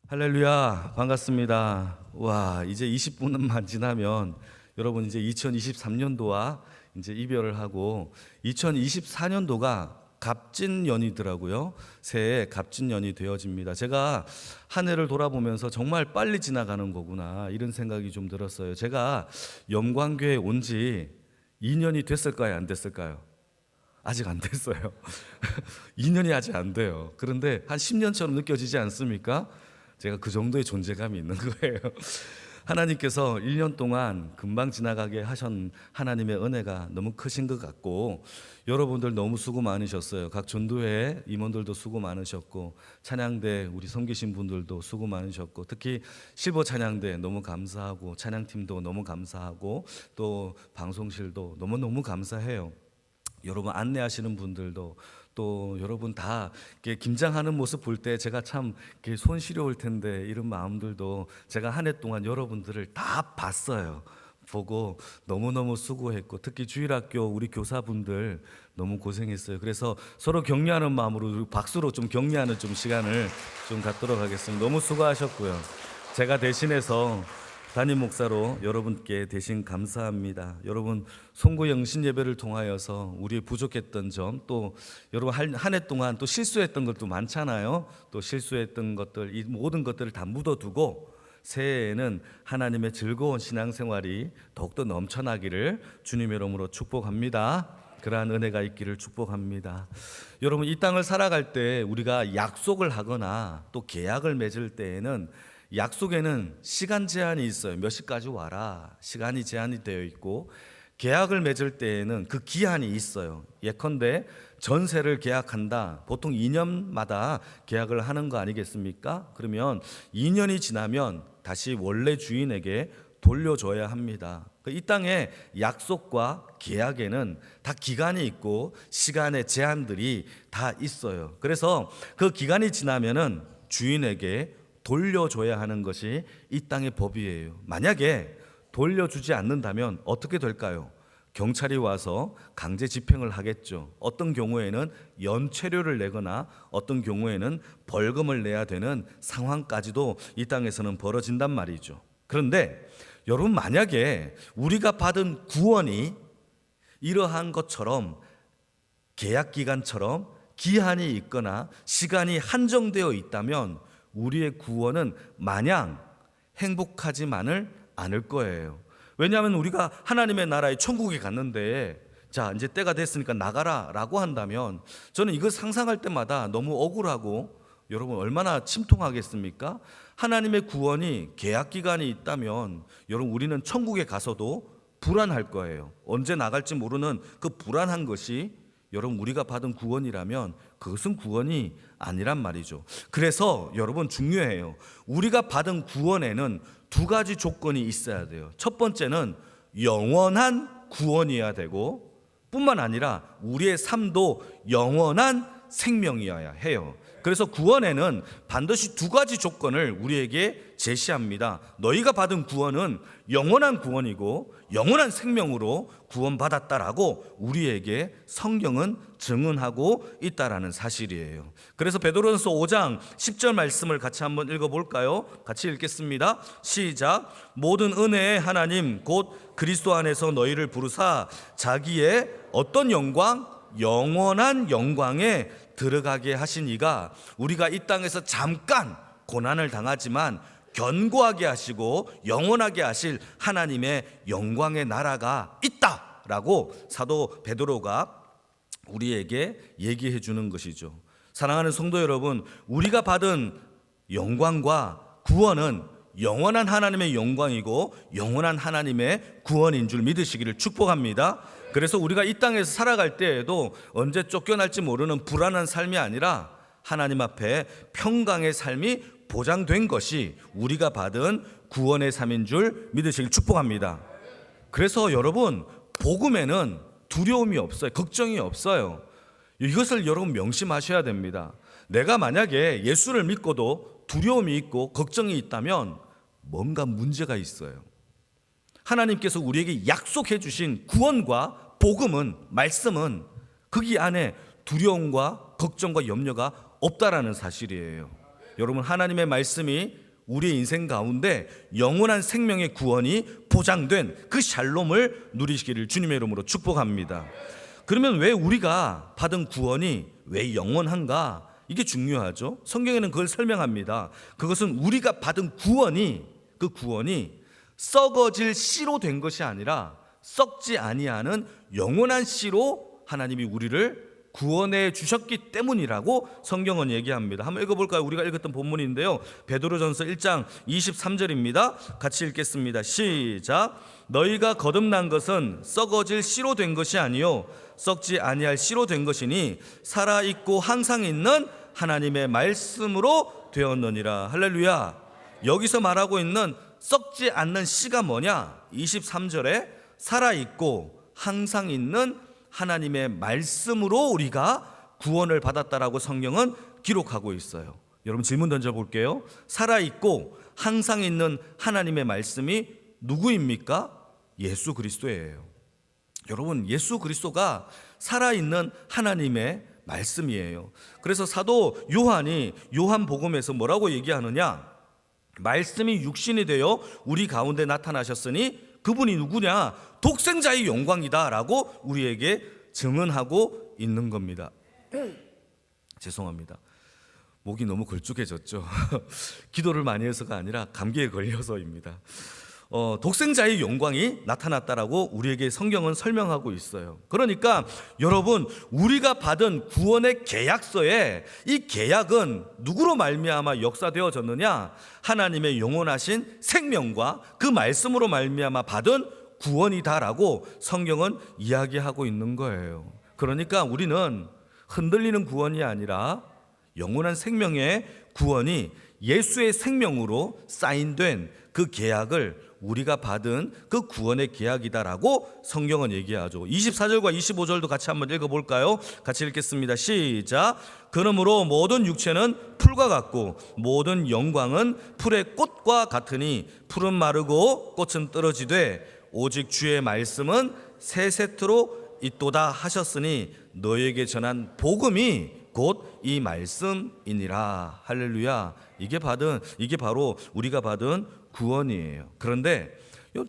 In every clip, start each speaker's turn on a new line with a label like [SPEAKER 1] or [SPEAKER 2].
[SPEAKER 1] 할렐루야, 반갑습니다. 와, 이제 20분만 지나면 여러분 이제 2023년도와 이제 이별을 하고 2024년도가 갑진년이더라고요. 새해 갑진년이 되어집니다. 제가 한 해를 돌아보면서 정말 빨리 지나가는 거구나 이런 생각이 좀 들었어요. 제가 영광교회에 온 지 2년이 됐을까요? 안 됐을까요? 아직 안 됐어요. 2년이 아직 안 돼요. 그런데 한 10년처럼 느껴지지 않습니까? 제가 그 정도의 존재감이 있는 거예요. 하나님께서 1년 동안 금방 지나가게 하신 하나님의 은혜가 너무 크신 것 같고, 여러분들 너무 수고 많으셨어요. 각 전도회 임원들도 수고 많으셨고, 찬양대 우리 섬기신 분들도 수고 많으셨고, 특히 실버 찬양대 너무 감사하고, 찬양팀도 너무 감사하고, 또 방송실도 너무너무 감사해요. 여러분 안내하시는 분들도, 또 여러분 다 김장하는 모습 볼 때 제가 참 손 시려울 텐데 이런 마음들도 제가 한 해 동안 여러분들을 다 봤어요. 보고 너무너무 수고했고, 특히 주일학교 우리 교사분들 너무 고생했어요. 그래서 서로 격려하는 마음으로 박수로 좀 격려하는 좀 시간을 좀 갖도록 하겠습니다. 너무 수고하셨고요. 제가 대신해서 담임 목사로 여러분께 대신 감사합니다. 여러분 송구 영신 예배를 통하여서 우리의 부족했던 점, 또 여러분 한 해 동안 또 실수했던 것도 많잖아요. 또 실수했던 것들, 이 모든 것들을 다 묻어두고 새해에는 하나님의 즐거운 신앙생활이 더욱더 넘쳐나기를 주님의 이름으로 축복합니다. 그러한 은혜가 있기를 축복합니다. 여러분 이 땅을 살아갈 때 우리가 약속을 하거나 또 계약을 맺을 때에는 약속에는 시간 제한이 있어요. 몇 시까지 와라, 시간이 제한이 되어 있고, 계약을 맺을 때에는 그 기한이 있어요. 예컨대 전세를 계약한다. 보통 2년마다 계약을 하는 거 아니겠습니까? 그러면 2년이 지나면 다시 원래 주인에게 돌려줘야 합니다. 이 땅의 약속과 계약에는 다 기간이 있고 시간의 제한들이 다 있어요. 그래서 그 기간이 지나면은 주인에게 돌려줘야 하는 것이 이 땅의 법이에요. 만약에 돌려주지 않는다면 어떻게 될까요? 경찰이 와서 강제 집행을 하겠죠. 어떤 경우에는 연체료를 내거나 어떤 경우에는 벌금을 내야 되는 상황까지도 이 땅에서는 벌어진단 말이죠. 그런데 여러분 만약에 우리가 받은 구원이 이러한 것처럼 계약 기간처럼 기한이 있거나 시간이 한정되어 있다면 우리의 구원은 마냥 행복하지만을 않을 거예요. 왜냐하면 우리가 하나님의 나라의 천국에 갔는데 자 이제 때가 됐으니까 나가라 라고 한다면 저는 이거 상상할 때마다 너무 억울하고, 여러분 얼마나 침통하겠습니까? 하나님의 구원이 계약기간이 있다면 여러분 우리는 천국에 가서도 불안할 거예요. 언제 나갈지 모르는 그 불안한 것이 여러분 우리가 받은 구원이라면 그것은 구원이 아니란 말이죠. 그래서 여러분 중요해요. 우리가 받은 구원에는 두 가지 조건이 있어야 돼요. 첫 번째는 영원한 구원이어야 되고, 뿐만 아니라 우리의 삶도 영원한 생명이어야 해요. 그래서 구원에는 반드시 두 가지 조건을 우리에게 제시합니다. 너희가 받은 구원은 영원한 구원이고 영원한 생명으로 구원받았다라고 우리에게 성경은 증언하고 있다라는 사실이에요. 그래서 베드로전서 5장 10절 말씀을 같이 한번 읽어볼까요? 같이 읽겠습니다. 시작. 모든 은혜의 하나님 곧 그리스도 안에서 너희를 부르사 자기의 어떤 영광? 영원한 영광에 들어가게 하신 이가 우리가 이 땅에서 잠깐 고난을 당하지만 견고하게 하시고 영원하게 하실 하나님의 영광의 나라가 있다라고 사도 베드로가 우리에게 얘기해 주는 것이죠. 사랑하는 성도 여러분, 우리가 받은 영광과 구원은 영원한 하나님의 영광이고 영원한 하나님의 구원인 줄 믿으시기를 축복합니다. 그래서 우리가 이 땅에서 살아갈 때에도 언제 쫓겨날지 모르는 불안한 삶이 아니라 하나님 앞에 평강의 삶이 보장된 것이 우리가 받은 구원의 삶인 줄 믿으시길 축복합니다. 그래서 여러분 복음에는 두려움이 없어요. 걱정이 없어요. 이것을 여러분 명심하셔야 됩니다. 내가 만약에 예수를 믿고도 두려움이 있고 걱정이 있다면 뭔가 문제가 있어요. 하나님께서 우리에게 약속해 주신 구원과 복음은, 말씀은 거기 안에 두려움과 걱정과 염려가 없다라는 사실이에요. 여러분, 하나님의 말씀이 우리의 인생 가운데 영원한 생명의 구원이 보장된 그 샬롬을 누리시기를 주님의 이름으로 축복합니다. 그러면 왜 우리가 받은 구원이 왜 영원한가? 이게 중요하죠. 성경에는 그걸 설명합니다. 그것은 우리가 받은 구원이, 그 구원이 썩어질 씨로 된 것이 아니라 썩지 아니하는 영원한 씨로 하나님이 우리를 구원해 주셨기 때문이라고 성경은 얘기합니다. 한번 읽어볼까요? 우리가 읽었던 본문인데요, 베드로전서 1장 23절입니다. 같이 읽겠습니다. 시작. 너희가 거듭난 것은 썩어질 씨로 된 것이 아니요 썩지 아니할 씨로 된 것이니 살아있고 항상 있는 하나님의 말씀으로 되었느니라. 할렐루야. 여기서 말하고 있는 썩지 않는 씨가 뭐냐? 23절에 살아있고 항상 있는 하나님의 말씀으로 우리가 구원을 받았다라고 성경은 기록하고 있어요. 여러분, 질문 던져볼게요. 살아있고 항상 있는 하나님의 말씀이 누구입니까? 예수 그리스도예요. 여러분, 예수 그리스도가 살아있는 하나님의 말씀이에요. 그래서 사도 요한이 요한복음에서 뭐라고 얘기하느냐? 말씀이 육신이 되어 우리 가운데 나타나셨으니 그분이 누구냐? 독생자의 영광이다 라고 우리에게 증언하고 있는 겁니다. 죄송합니다. 목이 너무 걸쭉해졌죠. 기도를 많이 해서가 아니라 감기에 걸려서입니다. 독생자의 영광이 나타났다라고 우리에게 성경은 설명하고 있어요. 그러니까 여러분, 우리가 받은 구원의 계약서에 이 계약은 누구로 말미암아 역사되어졌느냐? 하나님의 영원하신 생명과 그 말씀으로 말미암아 받은 구원이다라고 성경은 이야기하고 있는 거예요. 그러니까 우리는 흔들리는 구원이 아니라 영원한 생명의 구원이 예수의 생명으로 사인된 그 계약을 우리가 받은 그 구원의 계약이다라고 성경은 얘기하죠. 24절과 25절도 같이 한번 읽어볼까요? 같이 읽겠습니다. 시작. 그러므로 모든 육체는 풀과 같고 모든 영광은 풀의 꽃과 같으니 풀은 마르고 꽃은 떨어지되 오직 주의 말씀은 세세토록 있도다 하셨으니 너에게 전한 복음이 곧 이 말씀이니라. 할렐루야. 이게 바로 우리가 받은 구원이에요. 그런데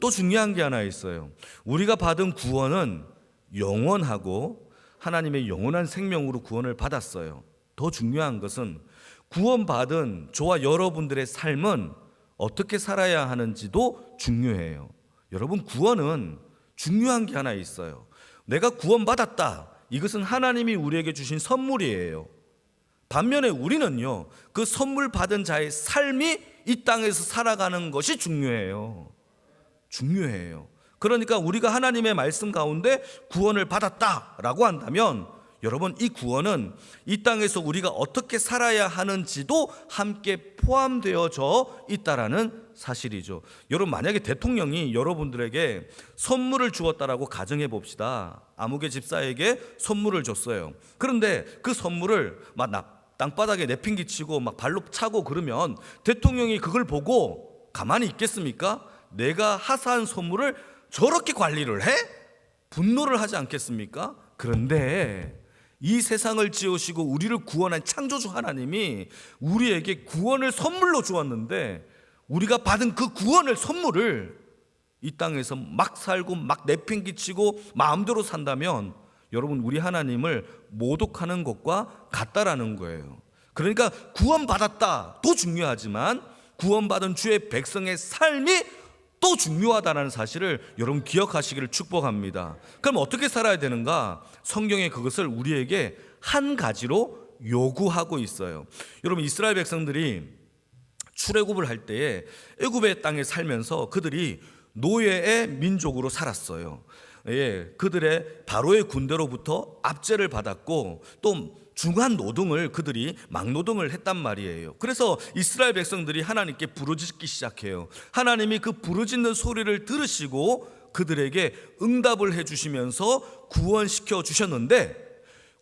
[SPEAKER 1] 또 중요한 게 하나 있어요. 우리가 받은 구원은 영원하고 하나님의 영원한 생명으로 구원을 받았어요. 더 중요한 것은 구원받은 저와 여러분들의 삶은 어떻게 살아야 하는지도 중요해요. 여러분, 구원은 중요한 게 하나 있어요. 내가 구원받았다. 이것은 하나님이 우리에게 주신 선물이에요. 반면에 우리는요, 그 선물 받은 자의 삶이 이 땅에서 살아가는 것이 중요해요. 그러니까 우리가 하나님의 말씀 가운데 구원을 받았다라고 한다면 여러분, 이 구원은 이 땅에서 우리가 어떻게 살아야 하는지도 함께 포함되어져 있다라는 사실이죠. 여러분, 만약에 대통령이 여러분들에게 선물을 주었다라고 가정해 봅시다. 아무개 집사에게 선물을 줬어요. 그런데 그 선물을 막 땅바닥에 내팽개치고 막 발로 차고 그러면 대통령이 그걸 보고 가만히 있겠습니까? 내가 하사한 선물을 저렇게 관리를 해? 분노를 하지 않겠습니까? 그런데 이 세상을 지으시고 우리를 구원한 창조주 하나님이 우리에게 구원을 선물로 주었는데 우리가 받은 그 구원을 선물을 이 땅에서 막 살고 막 내팽개치고 마음대로 산다면 여러분, 우리 하나님을 모독하는 것과 같다라는 거예요. 그러니까 구원받았다도 중요하지만 구원받은 주의 백성의 삶이 또 중요하다는 사실을 여러분 기억하시기를 축복합니다. 그럼 어떻게 살아야 되는가? 성경에 그것을 우리에게 한 가지로 요구하고 있어요. 여러분, 이스라엘 백성들이 출애굽을 할 때에 애굽의 땅에 살면서 그들이 노예의 민족으로 살았어요. 그들의 바로의 군대로부터 압제를 받았고 또 중한 노동을 그들이 막노동을 했단 말이에요. 그래서 이스라엘 백성들이 하나님께 부르짖기 시작해요. 하나님이 그 부르짖는 소리를 들으시고 그들에게 응답을 해주시면서 구원시켜 주셨는데,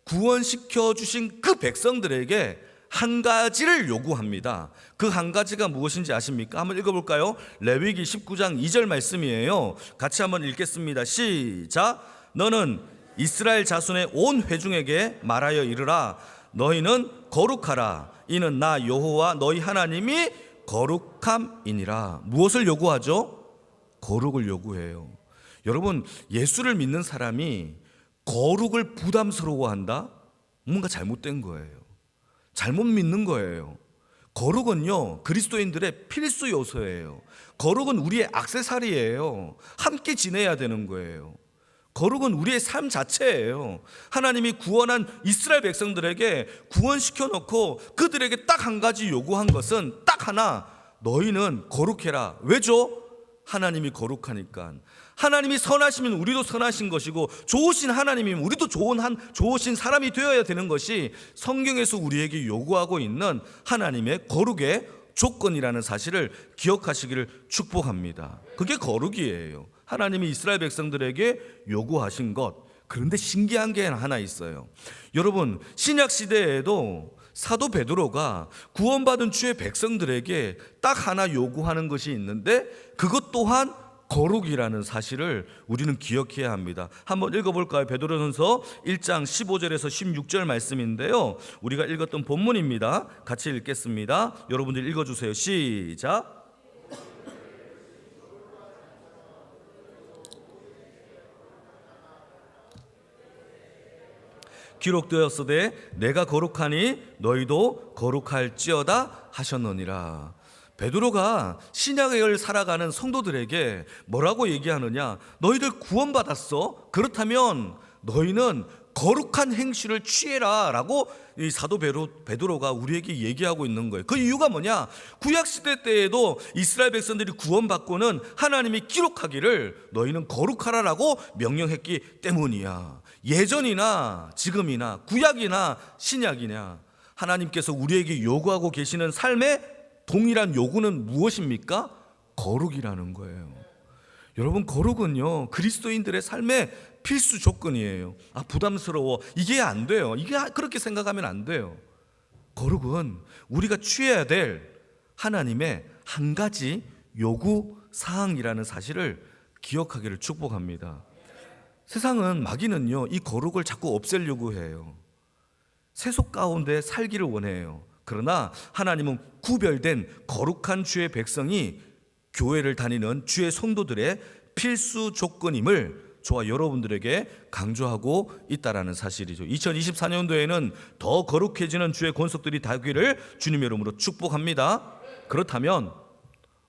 [SPEAKER 1] 구원시켜 주신 그 백성들에게 한 가지를 요구합니다. 그 한 가지가 무엇인지 아십니까? 한번 읽어볼까요? 레위기 19장 2절 말씀이에요. 같이 한번 읽겠습니다. 시작. 너는 이스라엘 자손의 온 회중에게 말하여 이르라. 너희는 거룩하라. 이는 나 여호와 너희 하나님이 거룩함이니라. 무엇을 요구하죠? 거룩을 요구해요. 여러분, 예수를 믿는 사람이 거룩을 부담스러워한다? 뭔가 잘못된 거예요. 잘못 믿는 거예요. 거룩은요, 그리스도인들의 필수 요소예요. 거룩은 우리의 액세서리예요. 함께 지내야 되는 거예요. 거룩은 우리의 삶 자체예요. 하나님이 구원한 이스라엘 백성들에게 구원시켜 놓고 그들에게 딱 한 가지 요구한 것은 딱 하나, 너희는 거룩해라. 왜죠? 하나님이 거룩하니까. 하나님이 선하시면 우리도 선하신 것이고, 좋으신 하나님이면 우리도 좋으신 사람이 되어야 되는 것이 성경에서 우리에게 요구하고 있는 하나님의 거룩의 조건이라는 사실을 기억하시기를 축복합니다. 그게 거룩이에요. 하나님이 이스라엘 백성들에게 요구하신 것. 그런데 신기한 게 하나 있어요. 여러분, 신약 시대에도 사도 베드로가 구원받은 주의 백성들에게 딱 하나 요구하는 것이 있는데, 그것 또한 거룩이라는 사실을 우리는 기억해야 합니다. 한번 읽어볼까요? 베드로전서 1장 15절에서 16절 말씀인데요, 우리가 읽었던 본문입니다. 같이 읽겠습니다. 여러분들 읽어주세요. 시작. 기록되었으되 내가 거룩하니 너희도 거룩할지어다 하셨느니라. 베드로가 신약을 살아가는 성도들에게 뭐라고 얘기하느냐? 너희들 구원받았어? 그렇다면 너희는 거룩한 행실을 취해라 라고 이 사도 베드로가 우리에게 얘기하고 있는 거예요. 그 이유가 뭐냐? 구약시대 때에도 이스라엘 백성들이 구원받고는 하나님이 기록하기를 너희는 거룩하라 라고 명령했기 때문이야. 예전이나 지금이나 구약이나 신약이냐, 하나님께서 우리에게 요구하고 계시는 삶의 동일한 요구는 무엇입니까? 거룩이라는 거예요. 여러분, 거룩은요, 그리스도인들의 삶의 필수 조건이에요. 부담스러워, 이게 안 돼요. 이게 그렇게 생각하면 안 돼요. 거룩은 우리가 취해야 될 하나님의 한 가지 요구 사항이라는 사실을 기억하기를 축복합니다. 세상은, 마귀는요, 이 거룩을 자꾸 없애려고 해요. 세속 가운데 살기를 원해요. 그러나 하나님은 구별된 거룩한 주의 백성이 교회를 다니는 주의 성도들의 필수 조건임을 저와 여러분들에게 강조하고 있다는 사실이죠. 2024년도에는 더 거룩해지는 주의 권속들이 되기를 주님의 이름으로 축복합니다. 그렇다면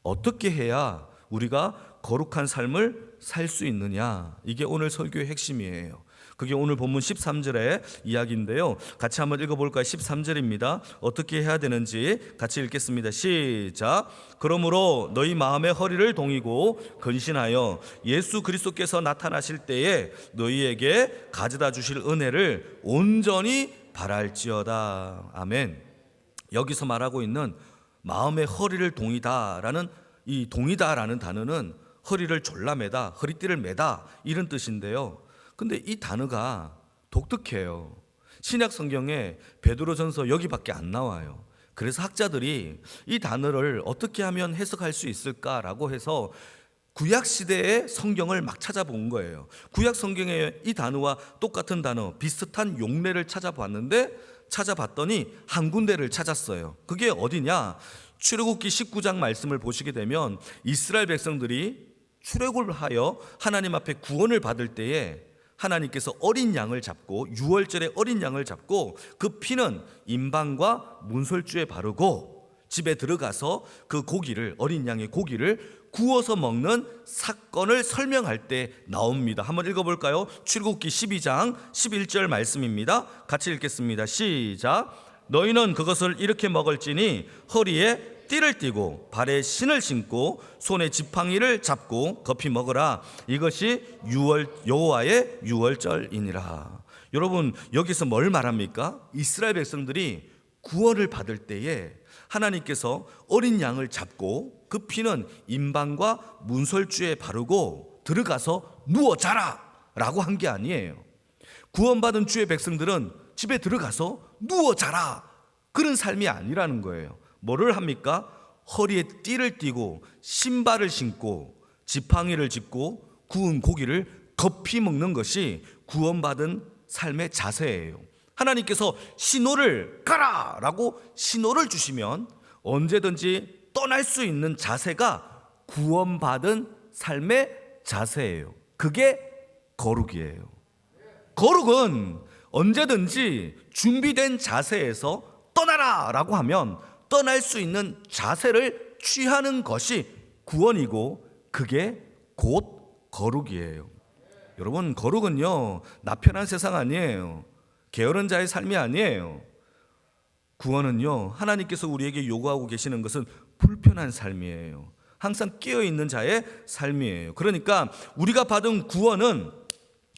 [SPEAKER 1] 어떻게 해야 우리가 거룩한 삶을 살 수 있느냐? 이게 오늘 설교의 핵심이에요. 그게 오늘 본문 13절의 이야기인데요, 같이 한번 읽어볼까요? 13절입니다. 어떻게 해야 되는지 같이 읽겠습니다. 시작. 그러므로 너희 마음의 허리를 동이고 근신하여 예수 그리스도께서 나타나실 때에 너희에게 가져다 주실 은혜를 온전히 바랄지어다. 아멘. 여기서 말하고 있는 마음의 허리를 동이다라는, 이 동이다라는 단어는 허리를 졸라매다, 허리띠를 매다, 이런 뜻인데요, 근데 이 단어가 독특해요. 신약 성경에 베드로전서 여기밖에 안 나와요. 그래서 학자들이 이 단어를 어떻게 하면 해석할 수 있을까라고 해서 구약 시대의 성경을 막 찾아본 거예요. 구약 성경에 이 단어와 똑같은 단어, 비슷한 용례를 찾아봤더니 한 군데를 찾았어요. 그게 어디냐? 출애굽기 19장 말씀을 보시게 되면 이스라엘 백성들이 출애굽을 하여 하나님 앞에 구원을 받을 때에 하나님께서 어린 양을 잡고, 유월절에 어린 양을 잡고 그 피는 임방과 문설주에 바르고 집에 들어가서 그 고기를, 어린 양의 고기를 구워서 먹는 사건을 설명할 때 나옵니다. 한번 읽어볼까요? 출애굽기 12장 11절 말씀입니다. 같이 읽겠습니다. 시작. 너희는 그것을 이렇게 먹을지니 허리에 띠를 띠고 발에 신을 신고 손에 지팡이를 잡고 급히 먹으라. 이것이 여호와의 유월절이니라. 여러분, 여기서 뭘 말합니까? 이스라엘 백성들이 구원을 받을 때에 하나님께서 어린 양을 잡고 그 피는 임방과 문설주에 바르고 들어가서 누워 자라 라고 한 게 아니에요. 구원받은 주의 백성들은 집에 들어가서 누워 자라, 그런 삶이 아니라는 거예요. 뭐를 합니까? 허리에 띠를 띠고 신발을 신고 지팡이를 짚고 구운 고기를 급히 먹는 것이 구원받은 삶의 자세예요. 하나님께서 신호를 가라 라고 신호를 주시면 언제든지 떠날 수 있는 자세가 구원받은 삶의 자세예요. 그게 거룩이에요. 거룩은 언제든지 준비된 자세에서 떠나라 라고 하면 떠날 수 있는 자세를 취하는 것이 구원이고, 그게 곧 거룩이에요. 여러분, 거룩은요, 나편한 세상 아니에요. 게으른 자의 삶이 아니에요. 구원은요, 하나님께서 우리에게 요구하고 계시는 것은 불편한 삶이에요. 항상 깨어있는 자의 삶이에요. 그러니까 우리가 받은 구원은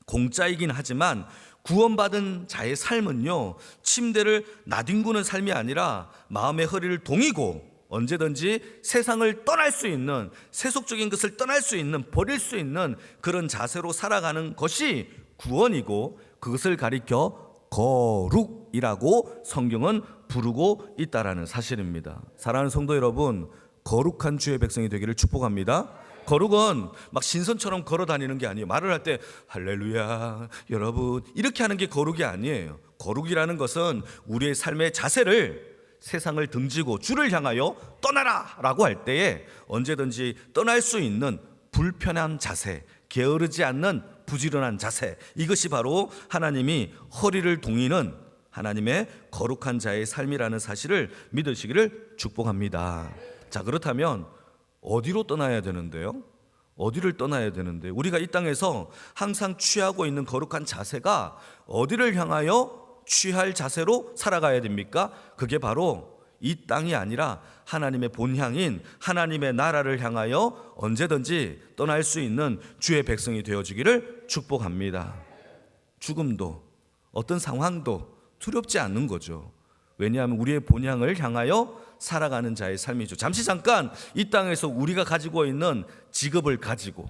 [SPEAKER 1] 공짜이긴 하지만 구원받은 자의 삶은요, 침대를 나뒹구는 삶이 아니라 마음의 허리를 동이고 언제든지 세상을 떠날 수 있는, 세속적인 것을 떠날 수 있는, 버릴 수 있는 그런 자세로 살아가는 것이 구원이고, 그것을 가리켜 거룩이라고 성경은 부르고 있다라는 사실입니다. 사랑하는 성도 여러분, 거룩한 주의 백성이 되기를 축복합니다. 거룩은 막 신선처럼 걸어 다니는 게 아니에요. 말을 할 때 할렐루야 여러분 이렇게 하는 게 거룩이 아니에요. 거룩이라는 것은 우리의 삶의 자세를 세상을 등지고 주를 향하여 떠나라 라고 할 때에 언제든지 떠날 수 있는 불편한 자세, 게으르지 않는 부지런한 자세, 이것이 바로 하나님이 허리를 동이는 하나님의 거룩한 자의 삶이라는 사실을 믿으시기를 축복합니다. 자, 그렇다면 어디로 떠나야 되는데요? 어디를 떠나야 되는데, 우리가 이 땅에서 항상 취하고 있는 거룩한 자세가 어디를 향하여 취할 자세로 살아가야 됩니까? 그게 바로 이 땅이 아니라 하나님의 본향인 하나님의 나라를 향하여 언제든지 떠날 수 있는 주의 백성이 되어주기를 축복합니다. 죽음도 어떤 상황도 두렵지 않는 거죠. 왜냐하면 우리의 본향을 향하여 살아가는 자의 삶이죠. 잠시 잠깐 이 땅에서 우리가 가지고 있는 직업을 가지고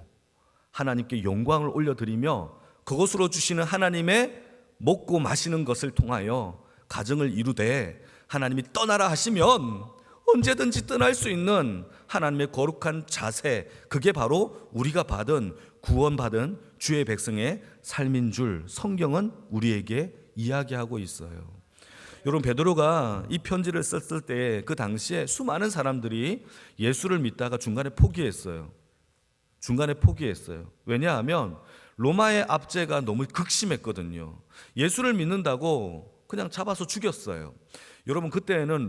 [SPEAKER 1] 하나님께 영광을 올려드리며 그것으로 주시는 하나님의 먹고 마시는 것을 통하여 가정을 이루되 하나님이 떠나라 하시면 언제든지 떠날 수 있는 하나님의 거룩한 자세, 그게 바로 우리가 받은 구원받은 주의 백성의 삶인 줄 성경은 우리에게 이야기하고 있어요. 여러분, 베드로가 이 편지를 썼을 때 그 당시에 수많은 사람들이 예수를 믿다가 중간에 포기했어요. 왜냐하면 로마의 압제가 너무 극심했거든요. 예수를 믿는다고 그냥 잡아서 죽였어요. 여러분, 그때는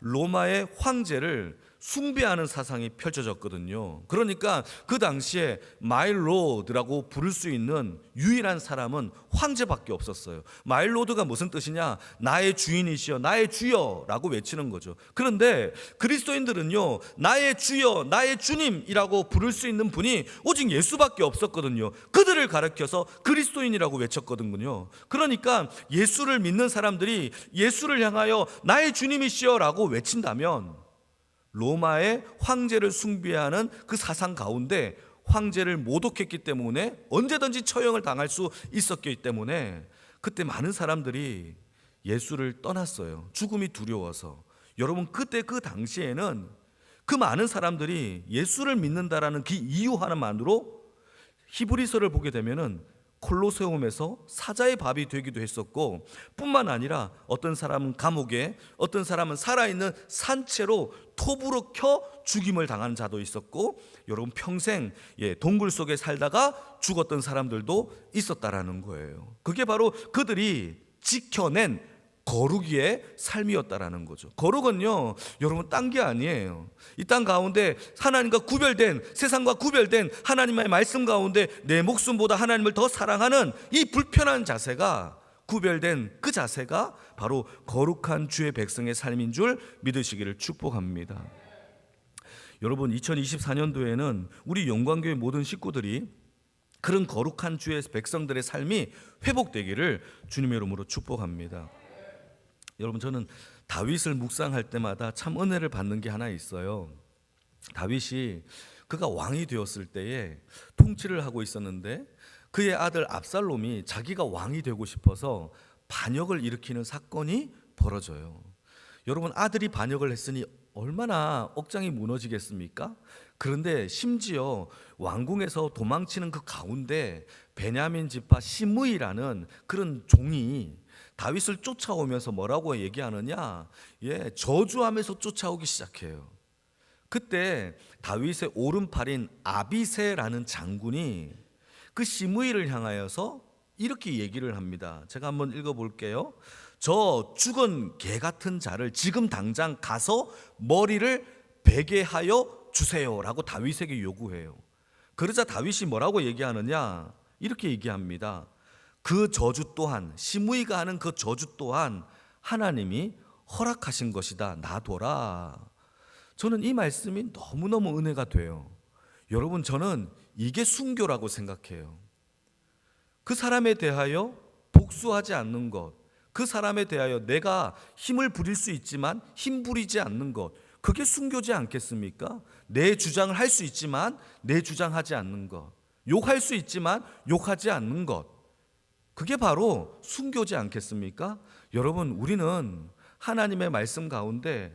[SPEAKER 1] 로마의 황제를 숭배하는 사상이 펼쳐졌거든요. 그러니까 그 당시에 마이 로드라고 부를 수 있는 유일한 사람은 황제밖에 없었어요. 마이 로드가 무슨 뜻이냐? 나의 주인이시여, 나의 주여라고 외치는 거죠. 그런데 그리스도인들은요, 나의 주여, 나의 주님이라고 부를 수 있는 분이 오직 예수밖에 없었거든요. 그들을 가리켜서 그리스도인이라고 외쳤거든요. 그러니까 예수를 믿는 사람들이 예수를 향하여 나의 주님이시여라고 외친다면 로마의 황제를 숭배하는 그 사상 가운데 황제를 모독했기 때문에 언제든지 처형을 당할 수 있었기 때문에 그때 많은 사람들이 예수를 떠났어요. 죽음이 두려워서. 여러분, 그때 그 당시에는 그 많은 사람들이 예수를 믿는다라는 그 이유 하나만으로 히브리서를 보게 되면은 콜로세움에서 사자의 밥이 되기도 했었고, 뿐만 아니라 어떤 사람은 감옥에, 어떤 사람은 살아있는 산채로 톱으로 켜 죽임을 당한 자도 있었고, 여러분 평생 동굴 속에 살다가 죽었던 사람들도 있었다라는 거예요. 그게 바로 그들이 지켜낸 거룩의 삶이었다라는 거죠. 거룩은요, 여러분 딴 게 아니에요. 이 땅 가운데 하나님과 구별된, 세상과 구별된 하나님의 말씀 가운데 내 목숨보다 하나님을 더 사랑하는 이 불편한 자세가, 구별된 그 자세가 바로 거룩한 주의 백성의 삶인 줄 믿으시기를 축복합니다. 여러분, 2024년도에는 우리 영광교회 모든 식구들이 그런 거룩한 주의 백성들의 삶이 회복되기를 주님의 이름으로 축복합니다. 여러분, 저는 다윗을 묵상할 때마다 참 은혜를 받는 게 하나 있어요. 다윗이 그가 왕이 되었을 때에 통치를 하고 있었는데 그의 아들 압살롬이 자기가 왕이 되고 싶어서 반역을 일으키는 사건이 벌어져요. 여러분, 아들이 반역을 했으니 얼마나 억장이 무너지겠습니까? 그런데 심지어 왕궁에서 도망치는 그 가운데 베냐민 지파 시므이라는 그런 종이 다윗을 쫓아오면서 뭐라고 얘기하느냐? 예, 저주하면서 쫓아오기 시작해요. 그때 다윗의 오른팔인 아비새라는 장군이 그 시므이를 향하여서 이렇게 얘기를 합니다. 제가 한번 읽어볼게요. 저 죽은 개 같은 자를 지금 당장 가서 머리를 베게 하여 주세요라고 다윗에게 요구해요. 그러자 다윗이 뭐라고 얘기하느냐? 이렇게 얘기합니다. 그 저주 또한, 시므이가 하는 그 저주 또한 하나님이 허락하신 것이다. 놔둬라. 저는 이 말씀이 너무너무 은혜가 돼요. 여러분, 저는 이게 순교라고 생각해요. 그 사람에 대하여 복수하지 않는 것, 그 사람에 대하여 내가 힘을 부릴 수 있지만 힘 부리지 않는 것, 그게 순교지 않겠습니까? 내 주장을 할 수 있지만 내 주장하지 않는 것, 욕할 수 있지만 욕하지 않는 것, 그게 바로 순교지 않겠습니까? 여러분, 우리는 하나님의 말씀 가운데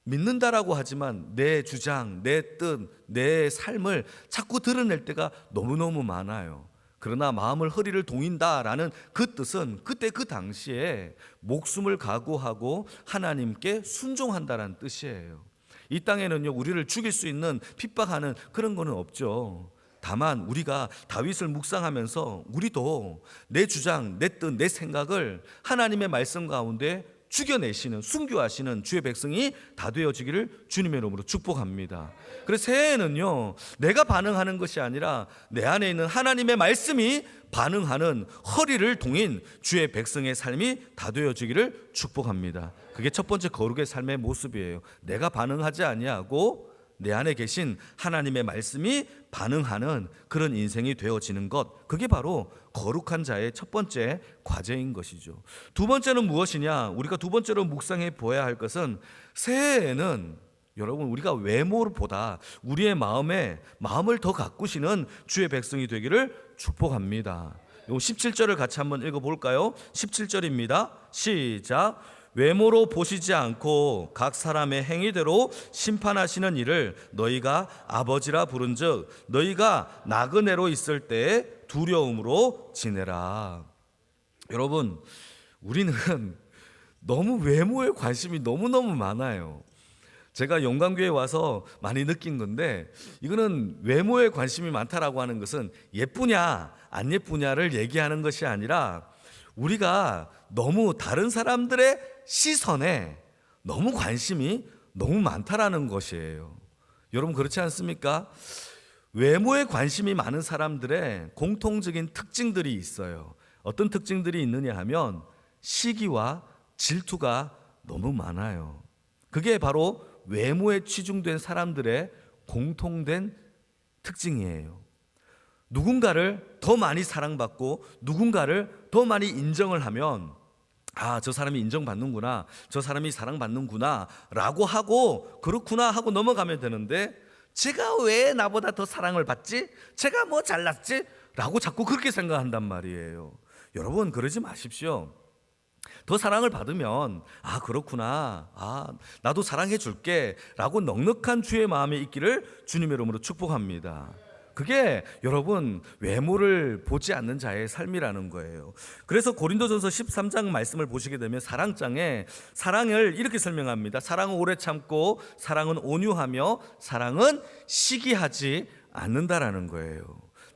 [SPEAKER 1] 믿는다라고 하지만 내 주장, 내 뜻, 내 삶을 자꾸 드러낼 때가 너무너무 많아요. 그러나 마음을 허리를 동인다라는 그 뜻은 그때 그 당시에 목숨을 각오하고 하나님께 순종한다라는 뜻이에요. 이 땅에는요, 우리를 죽일 수 있는 핍박하는 그런 거는 없죠. 다만 우리가 다윗을 묵상하면서 우리도 내 주장, 내 뜻, 내 생각을 하나님의 말씀 가운데 죽여내시는, 순교하시는 주의 백성이 다 되어지기를 주님의 이름으로 축복합니다. 그래서 새해에는요, 내가 반응하는 것이 아니라 내 안에 있는 하나님의 말씀이 반응하는 허리를 동인 주의 백성의 삶이 다 되어지기를 축복합니다. 그게 첫 번째 거룩의 삶의 모습이에요. 내가 반응하지 아니하고 내 안에 계신 하나님의 말씀이 반응하는 그런 인생이 되어지는 것, 그게 바로 거룩한 자의 첫 번째 과제인 것이죠. 두 번째는 무엇이냐? 우리가 두 번째로 묵상해 보아야 할 것은 새해에는 여러분, 우리가 외모보다 우리의 마음을 더 가꾸시는 주의 백성이 되기를 축복합니다. 요 17절을 같이 한번 읽어볼까요? 17절입니다. 시작. 외모로 보시지 않고 각 사람의 행위대로 심판하시는 이를 너희가 아버지라 부른즉 너희가 나그네로 있을 때 두려움으로 지내라. 여러분, 우리는 너무 외모에 관심이 너무너무 많아요. 제가 영광교회에 와서 많이 느낀 건데, 이거는 외모에 관심이 많다라고 하는 것은 예쁘냐 안 예쁘냐를 얘기하는 것이 아니라 우리가 너무 다른 사람들의 시선에 너무 관심이 너무 많다라는 것이에요. 여러분, 그렇지 않습니까? 외모에 관심이 많은 사람들의 공통적인 특징들이 있어요. 어떤 특징들이 있느냐 하면 시기와 질투가 너무 많아요. 그게 바로 외모에 치중된 사람들의 공통된 특징이에요. 누군가를 더 많이 사랑받고 누군가를 더 많이 인정을 하면, 아, 저 사람이 인정받는구나, 저 사람이 사랑받는구나 라고 하고 그렇구나 하고 넘어가면 되는데, 제가 왜 나보다 더 사랑을 받지? 제가 뭐 잘났지? 라고 자꾸 그렇게 생각한단 말이에요. 여러분, 그러지 마십시오. 더 사랑을 받으면, 아, 그렇구나, 아, 나도 사랑해 줄게 라고 넉넉한 주의 마음이 있기를 주님의 이름으로 축복합니다. 그게 여러분, 외모를 보지 않는 자의 삶이라는 거예요. 그래서 고린도전서 13장 말씀을 보시게 되면 사랑장에 사랑을 이렇게 설명합니다. 사랑은 오래 참고, 사랑은 온유하며, 사랑은 시기하지 않는다라는 거예요.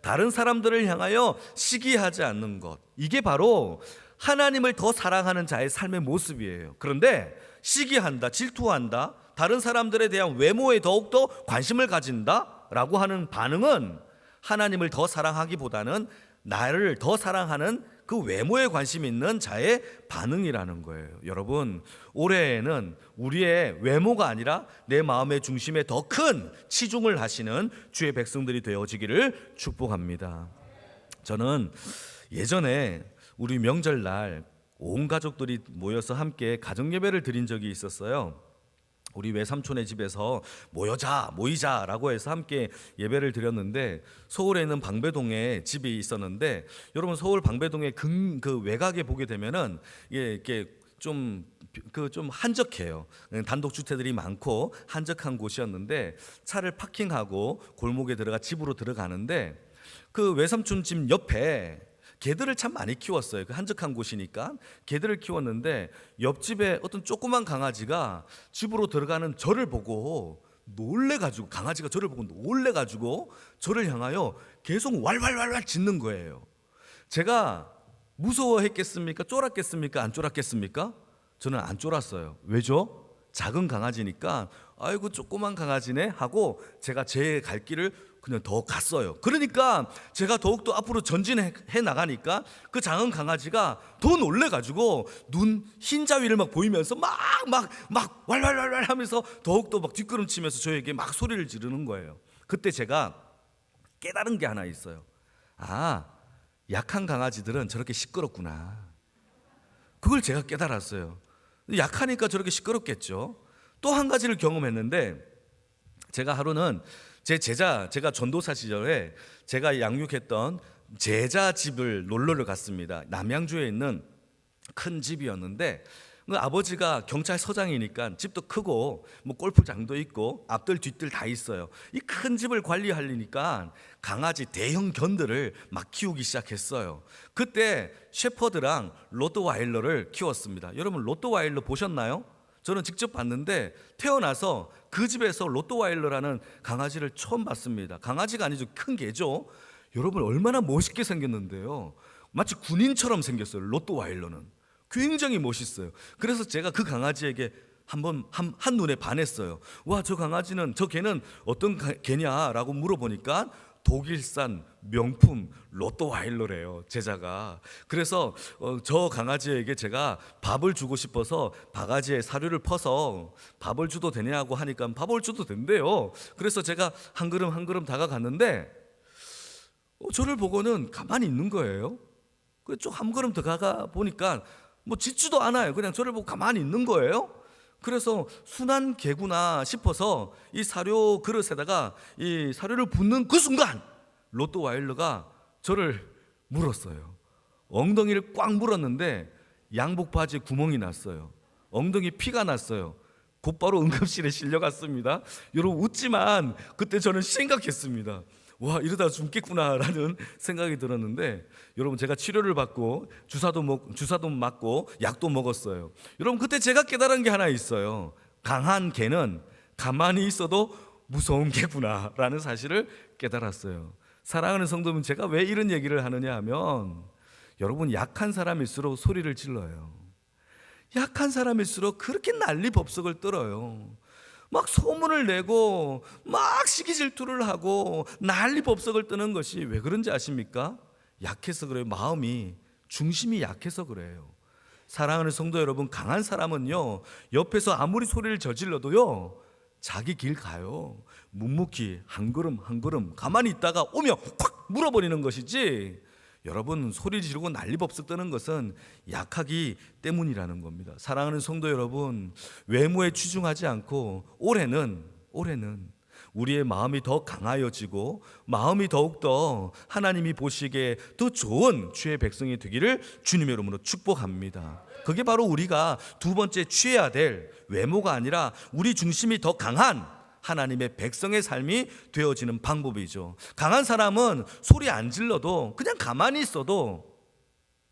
[SPEAKER 1] 다른 사람들을 향하여 시기하지 않는 것, 이게 바로 하나님을 더 사랑하는 자의 삶의 모습이에요. 그런데 시기한다, 질투한다, 다른 사람들에 대한 외모에 더욱더 관심을 가진다 라고 하는 반응은 하나님을 더 사랑하기보다는 나를 더 사랑하는 그 외모에 관심 있는 자의 반응이라는 거예요. 여러분, 올해에는 우리의 외모가 아니라 내 마음의 중심에 더 큰 치중을 하시는 주의 백성들이 되어지기를 축복합니다. 저는 예전에 우리 명절날 온 가족들이 모여서 함께 가정예배를 드린 적이 있었어요. 우리 외삼촌의 집에서 모이자라고 해서 함께 예배를 드렸는데, 서울에 있는 방배동에 집이 있었는데, 여러분, 서울 방배동의 그 외곽에 보게 되면은 이게 좀 한적해요. 단독주택들이 많고 한적한 곳이었는데, 차를 파킹하고 골목에 들어가 집으로 들어가는데, 그 외삼촌 집 옆에 개들을 참 많이 키웠어요. 그 한적한 곳이니까 개들을 키웠는데 옆집에 어떤 조그만 강아지가 집으로 들어가는 저를 보고 놀래가지고, 강아지가 저를 보고 놀래가지고 저를 향하여 계속 왈왈왈왈 짖는 거예요. 제가 무서워했겠습니까? 쫄았겠습니까? 안 쫄았겠습니까? 저는 안 쫄았어요. 왜죠? 작은 강아지니까 아이고 조그만 강아지네 하고 제가 제 갈 길을 그냥 더 갔어요. 그러니까 제가 더욱더 앞으로 전진해 나가니까 그 작은 강아지가 더 놀래가지고 눈 흰자위를 막 보이면서 막 왈왈왈왈 하면서 더욱더 막 뒷걸음치면서 저에게 막 소리를 지르는 거예요. 그때 제가 깨달은 게 하나 있어요. 아, 약한 강아지들은 저렇게 시끄럽구나. 그걸 제가 깨달았어요. 약하니까 저렇게 시끄럽겠죠. 또 한 가지를 경험했는데, 제가 하루는 제가 전도사 시절에 제가 양육했던 제자 집을 놀러를 갔습니다. 남양주에 있는 큰 집이었는데, 그 아버지가 경찰서장이니까 집도 크고 뭐 골프장도 있고 앞들 뒤뜰 다 있어요. 이 큰 집을 관리하려니까 강아지 대형 견들을 막 키우기 시작했어요. 그때 셰퍼드랑 로트와일러를 키웠습니다. 여러분 로트와일러 보셨나요? 저는 직접 봤는데 태어나서 그 집에서 로트와일러라는 강아지를 처음 봤습니다. 강아지가 아니죠, 큰 개죠. 여러분 얼마나 멋있게 생겼는데요. 마치 군인처럼 생겼어요. 로트와일러는 굉장히 멋있어요. 그래서 제가 그 강아지에게 한눈에 반했어요. 와, 저 강아지는, 저 개는 어떤 개냐라고 물어보니까 독일산 명품 로트와일러래요, 제자가. 그래서 저 강아지에게 제가 밥을 주고 싶어서 바가지에 사료를 퍼서 밥을 줘도 되냐고 하니까 밥을 줘도 된대요. 그래서 제가 한 걸음 한 걸음 다가갔는데 저를 보고는 가만히 있는 거예요. 쭉 한 걸음 더 가가 보니까 뭐 짖지도 않아요. 그냥 저를 보고 가만히 있는 거예요. 그래서 순한 개구나 싶어서 이 사료 그릇에다가 이 사료를 붓는 그 순간 로트와일러가 저를 물었어요. 엉덩이를 꽉 물었는데 양복 바지에 구멍이 났어요. 엉덩이 피가 났어요. 곧바로 응급실에 실려갔습니다. 여러분 웃지만 그때 저는 심각했습니다. 와, 이러다 죽겠구나라는 생각이 들었는데, 여러분 제가 치료를 받고 주사도 맞고 약도 먹었어요. 여러분 그때 제가 깨달은 게 하나 있어요. 강한 개는 가만히 있어도 무서운 개구나라는 사실을 깨달았어요. 사랑하는 성도분, 제가 왜 이런 얘기를 하느냐 하면, 여러분 약한 사람일수록 소리를 질러요. 약한 사람일수록 그렇게 난리법석을 떨어요. 막 소문을 내고 막 시기 질투를 하고 난리법석을 뜨는 것이 왜 그런지 아십니까? 약해서 그래요. 마음이, 중심이 약해서 그래요. 사랑하는 성도 여러분, 강한 사람은요 옆에서 아무리 소리를 저질러도요 자기 길 가요. 묵묵히 한 걸음 한 걸음 가만히 있다가 오면 확 물어버리는 것이지, 여러분 소리 지르고 난리법석 뜨는 것은 약하기 때문이라는 겁니다. 사랑하는 성도 여러분, 외모에 치중하지 않고 올해는 우리의 마음이 더 강하여지고 마음이 더욱더 하나님이 보시기에 더 좋은 주의 백성이 되기를 주님의 이름으로 축복합니다. 그게 바로 우리가 두 번째 취해야 될 외모가 아니라 우리 중심이 더 강한 하나님의 백성의 삶이 되어지는 방법이죠. 강한 사람은 소리 안 질러도 그냥 가만히 있어도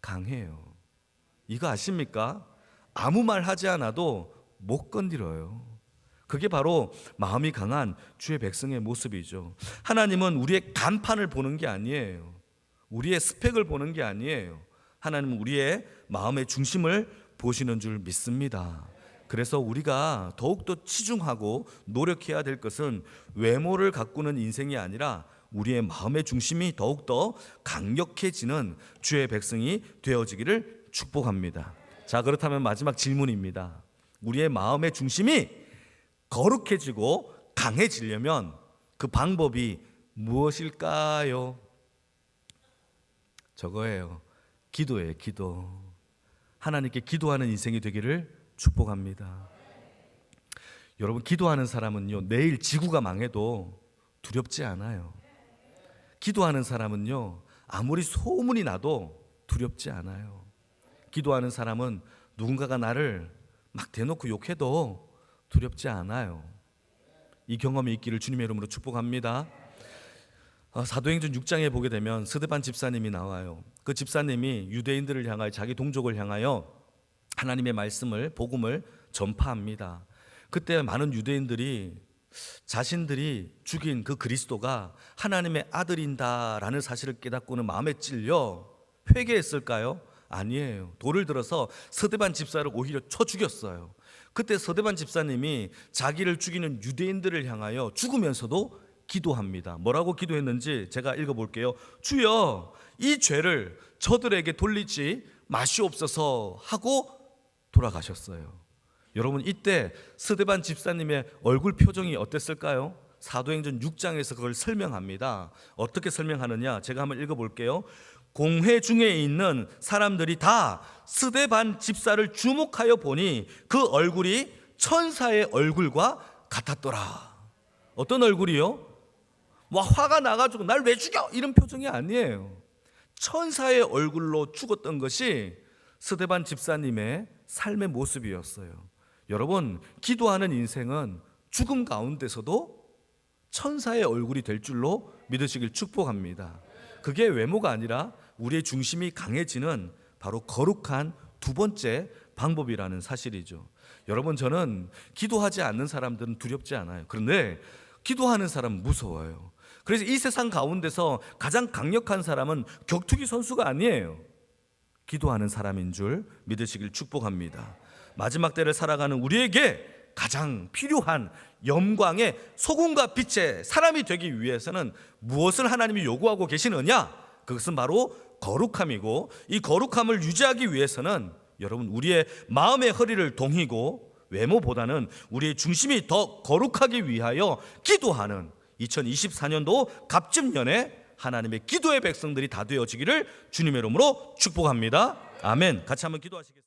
[SPEAKER 1] 강해요. 이거 아십니까? 아무 말 하지 않아도 못 건드려요. 그게 바로 마음이 강한 주의 백성의 모습이죠. 하나님은 우리의 간판을 보는 게 아니에요. 우리의 스펙을 보는 게 아니에요. 하나님은 우리의 마음의 중심을 보시는 줄 믿습니다. 그래서 우리가 더욱더 치중하고 노력해야 될 것은 외모를 가꾸는 인생이 아니라 우리의 마음의 중심이 더욱더 강력해지는 주의 백성이 되어지기를 축복합니다. 자, 그렇다면 마지막 질문입니다. 우리의 마음의 중심이 거룩해지고 강해지려면 그 방법이 무엇일까요? 저거예요. 기도예요, 기도. 하나님께 기도하는 인생이 되기를 축복합니다. 여러분 기도하는 사람은요 내일 지구가 망해도 두렵지 않아요. 기도하는 사람은요 아무리 소문이 나도 두렵지 않아요. 기도하는 사람은 누군가가 나를 막 대놓고 욕해도 두렵지 않아요. 이 경험이 있기를 주님의 이름으로 축복합니다. 사도행전 6장에 보게 되면 스데반 집사님이 나와요. 그 집사님이 유대인들을 향하여 자기 동족을 향하여 하나님의 말씀을 복음을 전파합니다. 그때 많은 유대인들이 자신들이 죽인 그 그리스도가 하나님의 아들인다라는 사실을 깨닫고는 마음에 찔려 회개했을까요? 아니에요. 돌을 들어서 스데반 집사를 오히려 쳐 죽였어요. 그때 스데반 집사님이 자기를 죽이는 유대인들을 향하여 죽으면서도 기도합니다. 뭐라고 기도했는지 제가 읽어볼게요. 주여, 이 죄를 저들에게 돌리지 마시옵소서 하고 돌아가셨어요. 여러분, 이때 스데반 집사님의 얼굴 표정이 어땠을까요? 사도행전 6장에서 그걸 설명합니다. 어떻게 설명하느냐, 제가 한번 읽어볼게요. 공회 중에 있는 사람들이 다 스데반 집사를 주목하여 보니 그 얼굴이 천사의 얼굴과 같았더라. 어떤 얼굴이요? 화가 나가지고 날 왜 죽여? 이런 표정이 아니에요. 천사의 얼굴로 죽었던 것이 스데반 집사님의 삶의 모습이었어요. 여러분, 기도하는 인생은 죽음 가운데서도 천사의 얼굴이 될 줄로 믿으시길 축복합니다. 그게 외모가 아니라 우리의 중심이 강해지는 바로 거룩한 두 번째 방법이라는 사실이죠. 여러분, 저는 기도하지 않는 사람들은 두렵지 않아요. 그런데 기도하는 사람은 무서워요. 그래서 이 세상 가운데서 가장 강력한 사람은 격투기 선수가 아니에요. 기도하는 사람인 줄 믿으시길 축복합니다. 마지막 때를 살아가는 우리에게 가장 필요한 영광의 소금과 빛의 사람이 되기 위해서는 무엇을 하나님이 요구하고 계시느냐? 그것은 바로 거룩함이고, 이 거룩함을 유지하기 위해서는 여러분, 우리의 마음의 허리를 동이고 외모보다는 우리의 중심이 더 거룩하기 위하여 기도하는 2024년도 갑진년에 하나님의 기도의 백성들이 다 되어지기를 주님의 이름으로 축복합니다. 아멘. 같이 한번 기도하시겠습니다.